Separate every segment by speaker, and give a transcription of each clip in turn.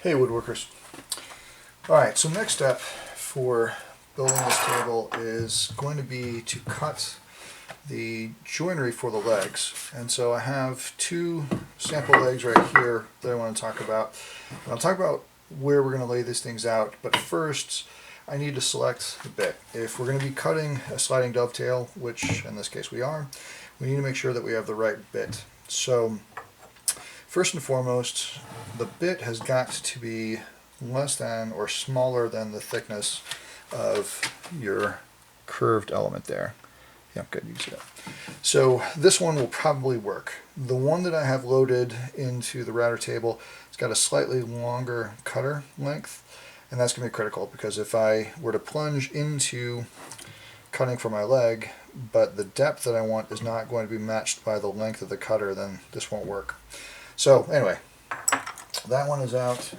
Speaker 1: Hey woodworkers. Alright, so next step for building this table is going to be to cut the joinery for the legs. And so I have two sample legs right here that I want to talk about. And I'll talk about where we're going to lay these things out, but first I need to select the bit. If we're going to be cutting a sliding dovetail, which in this case we are, we need to make sure that we have the right bit. So first and foremost, the bit has got to be less than or smaller than the thickness of your curved element there. Yeah, good, you can see that. So this one will probably work. The one that I have loaded into the router table, it's got a slightly longer cutter length, and that's going to be critical because if I were to plunge into cutting for my leg, but the depth that I want is not going to be matched by the length of the cutter, then this won't work. So anyway, that one is out.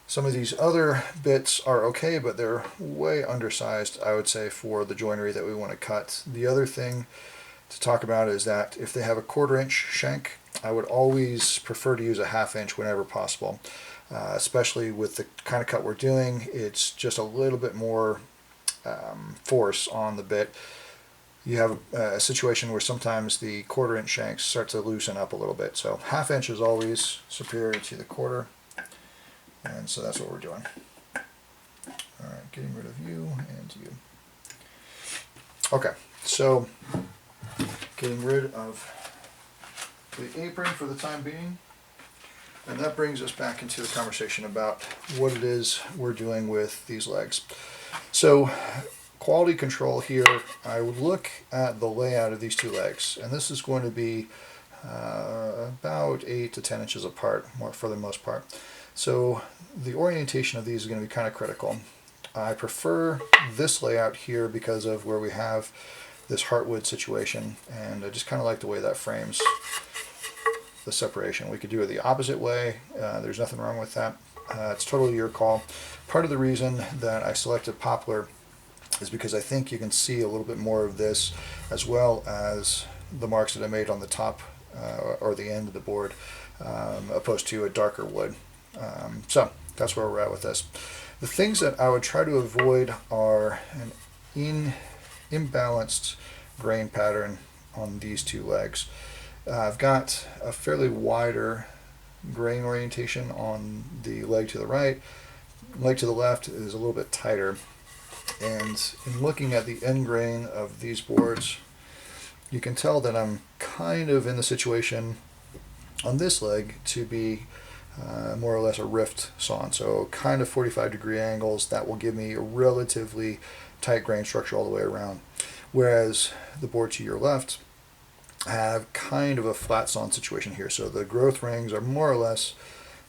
Speaker 1: Some of these other bits are okay, but they're way undersized, I would say, for the joinery that we want to cut. The other thing to talk about is that if they have a 1/4 inch shank, I would always prefer to use a 1/2 inch whenever possible. Especially with the kind of cut we're doing, it's just a little bit more force on the bit. You have a situation where sometimes the 1/4 inch shanks start to loosen up a little bit. So 1/2 inch is always superior to the 1/4. And so that's what we're doing. Alright, getting rid of you and you. Okay, so getting rid of the apron for the time being. And that brings us back into the conversation about what it is we're doing with these legs. So quality control here, I would look at the layout of these two legs. And this is going to be about 8 to 10 inches apart for the most part. So the orientation of these is going to be kind of critical. I prefer this layout here because of where we have this heartwood situation, and I just kind of like the way that frames the separation. We could do it the opposite way. There's nothing wrong with that. It's totally your call. Part of the reason that I selected poplar is because I think you can see a little bit more of this, as well as the marks that I made on the top or the end of the board, opposed to a darker wood. So that's where we're at with this. The things that I would try to avoid are an imbalanced grain pattern on these two legs. I've got a fairly wider grain orientation on the leg to the right. Leg to the left is a little bit tighter. And in looking at the end grain of these boards, you can tell that I'm kind of in the situation on this leg to be more or less a rift sawn, so kind of 45-degree angles. That will give me a relatively tight grain structure all the way around. Whereas the board to your left have kind of a flat sawn situation here, so the growth rings are more or less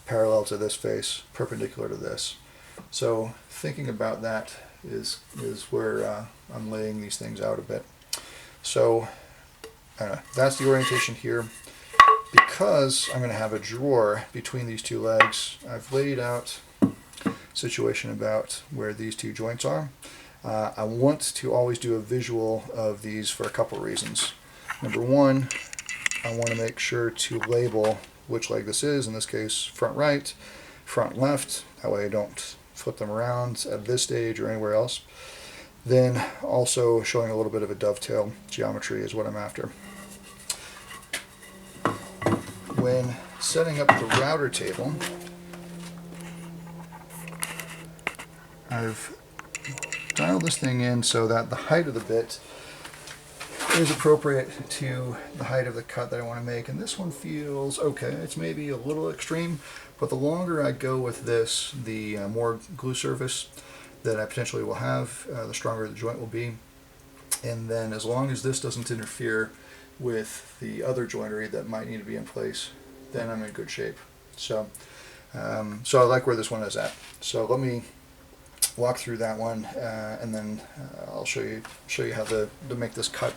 Speaker 1: parallel to this face, perpendicular to this. So thinking about that is where I'm laying these things out a bit. So that's the orientation here. Because I'm going to have a drawer between these two legs, I've laid out a situation about where these two joints are. I want to always do a visual of these for a couple reasons. Number one, I want to make sure to label which leg this is, in this case front right, front left, that way I don't flip them around at this stage or anywhere else. Then also showing a little bit of a dovetail geometry is what I'm after. When setting up the router table, I've dialed this thing in so that the height of the bit is appropriate to the height of the cut that I want to make, and this one feels okay. It's maybe a little extreme, but the longer I go with this, the more glue surface that I potentially will have, the stronger the joint will be. And then as long as this doesn't interfere with the other joinery that might need to be in place, then I'm in good shape. So I like where this one is at. So let me walk through that one, and then I'll show you how to make this cut.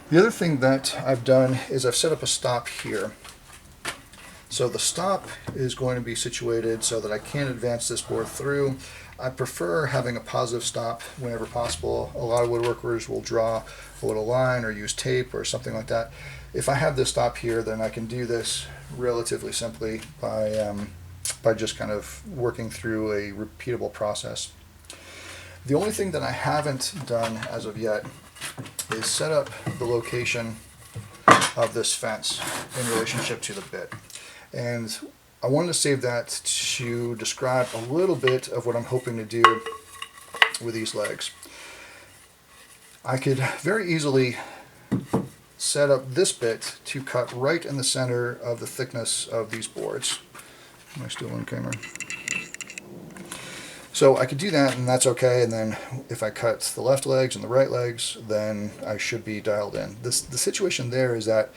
Speaker 1: The other thing that I've done is I've set up a stop here. So the stop is going to be situated so that I can advance this board through. I prefer having a positive stop whenever possible. A lot of woodworkers will draw a little line or use tape or something like that. If I have this stop here, then I can do this relatively simply by by just kind of working through a repeatable process. The only thing that I haven't done as of yet is set up the location of this fence in relationship to the bit. And I wanted to save that to describe a little bit of what I'm hoping to do with these legs. I could very easily set up this bit to cut right in the center of the thickness of these boards. Am I still on camera? So I could do that, and that's okay, and then if I cut the left legs and the right legs, then I should be dialed in. The situation there is that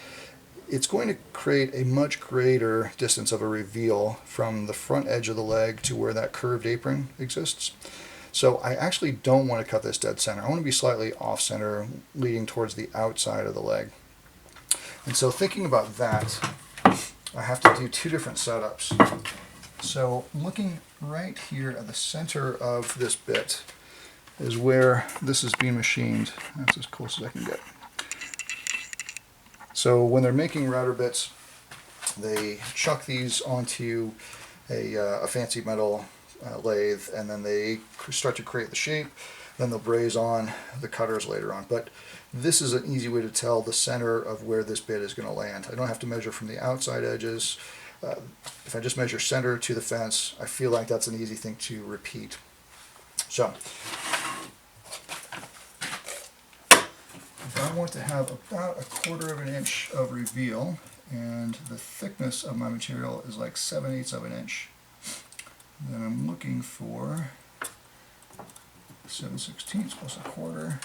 Speaker 1: it's going to create a much greater distance of a reveal from the front edge of the leg to where that curved apron exists. So I actually don't want to cut this dead center. I want to be slightly off center, leading towards the outside of the leg. And so thinking about that, I have to do two different setups. So looking right here at the center of this bit is where this is being machined. That's as close as I can get. So when they're making router bits, they chuck these onto a fancy metal lathe, and then they start to create the shape. Then they'll braze on the cutters later on. But this is an easy way to tell the center of where this bit is going to land. I don't have to measure from the outside edges. If I just measure center to the fence, I feel like that's an easy thing to repeat. So if I want to have about 1/4 of an inch of reveal, and the thickness of my material is like 7/8 of an inch, then I'm looking for 7/16 plus 1/4.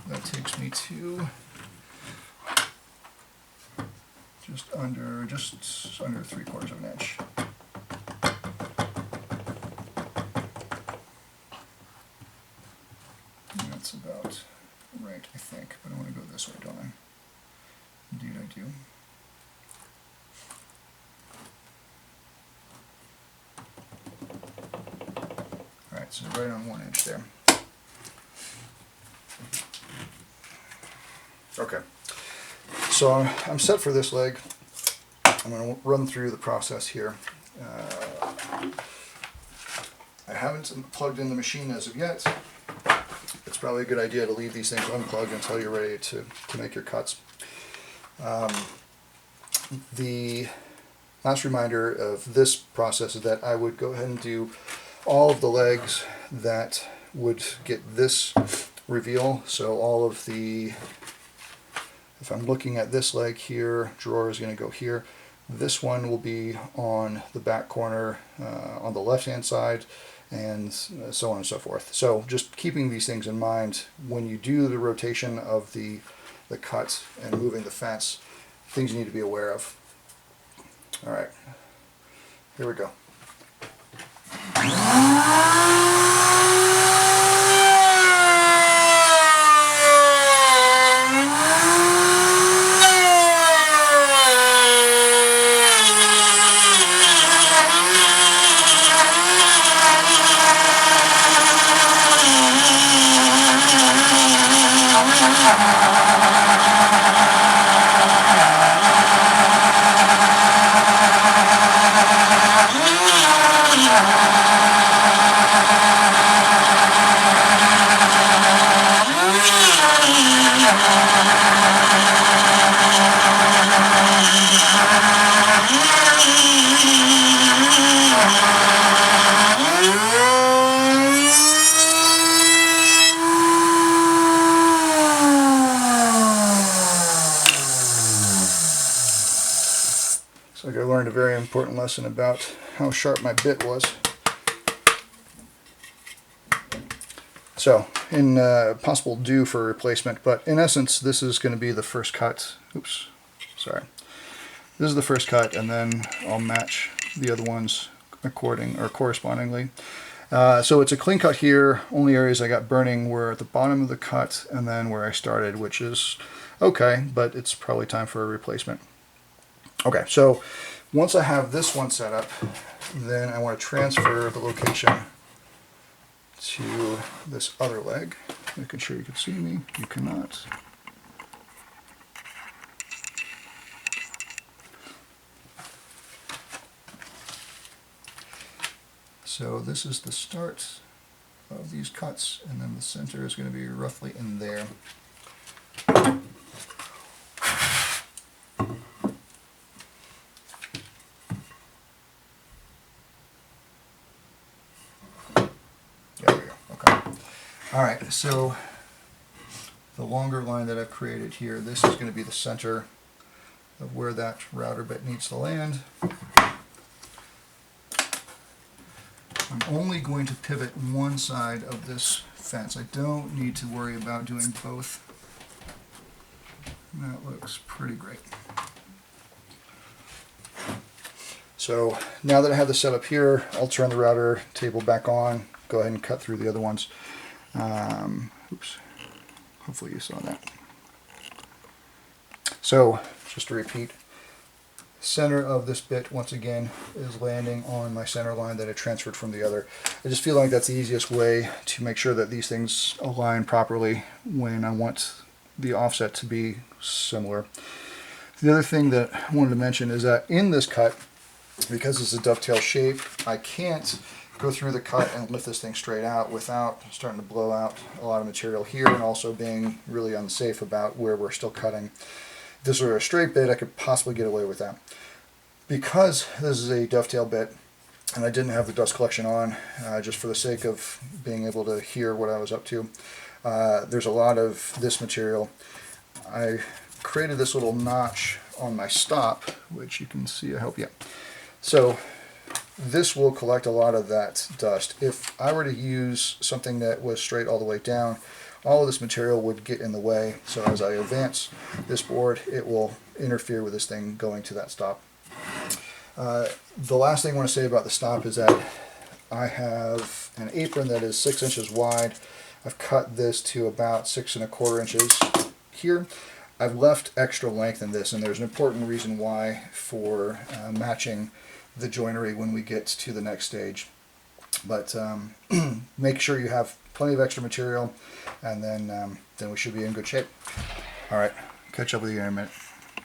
Speaker 1: That takes me to just under 3/4 of an inch. And that's about right, I think, but I want to go this way, don't I? Indeed I do. Alright, so right on 1 inch there. Okay, so I'm set for this leg. I'm going to run through the process here. I haven't plugged in the machine as of yet. It's probably a good idea to leave these things unplugged until you're ready to make your cuts. The last reminder of this process is that I would go ahead and do all of the legs that would get this reveal. So all of the, if I'm looking at this leg here, drawer is going to go here. This one will be on the back corner on the left hand side, and so on and so forth. So just keeping these things in mind when you do the rotation of the cut and moving the fence, things you need to be aware of. Alright, here we go. So I learned a very important lesson about how sharp my bit was. So, in possible due for replacement, but in essence this is going to be the first cut. Oops, sorry. This is the first cut, and then I'll match the other ones correspondingly. So it's a clean cut here. Only areas I got burning were at the bottom of the cut and then where I started, which is okay, but it's probably time for a replacement. Okay, so once I have this one set up, then I want to transfer the location to this other leg. Making sure you can see me. You cannot. So this is the start of these cuts, and then the center is going to be roughly in there. There we go. Okay. All right. So the longer line that I've created here, this is going to be the center of where that router bit needs to land. I'm only going to pivot one side of this fence. I don't need to worry about doing both. That looks pretty great. So now that I have the setup here, I'll turn the router table back on, go ahead and cut through the other ones. Oops. Hopefully you saw that. So, just to repeat, center of this bit once again is landing on my center line that I transferred from the other. I just feel like that's the easiest way to make sure that these things align properly when I want the offset to be similar. The other thing that I wanted to mention is that in this cut, because it's a dovetail shape, I can't go through the cut and lift this thing straight out without starting to blow out a lot of material here, and also being really unsafe about where we're still cutting. If this were a straight bit, I could possibly get away with that. Because this is a dovetail bit and I didn't have the dust collection on, just for the sake of being able to hear what I was up to, there's a lot of this material. I created this little notch on my stop, which you can see, I hope, yeah. So this will collect a lot of that dust. If I were to use something that was straight all the way down, all of this material would get in the way. So as I advance this board, it will interfere with this thing going to that stop. The last thing I want to say about the stop is that I have an apron that is 6 inches wide. I've cut this to about 6 1/4 inches here. I've left extra length in this, and there's an important reason why for matching the joinery when we get to the next stage. But make sure you have plenty of extra material, and then we should be in good shape. All right, catch up with you in a minute.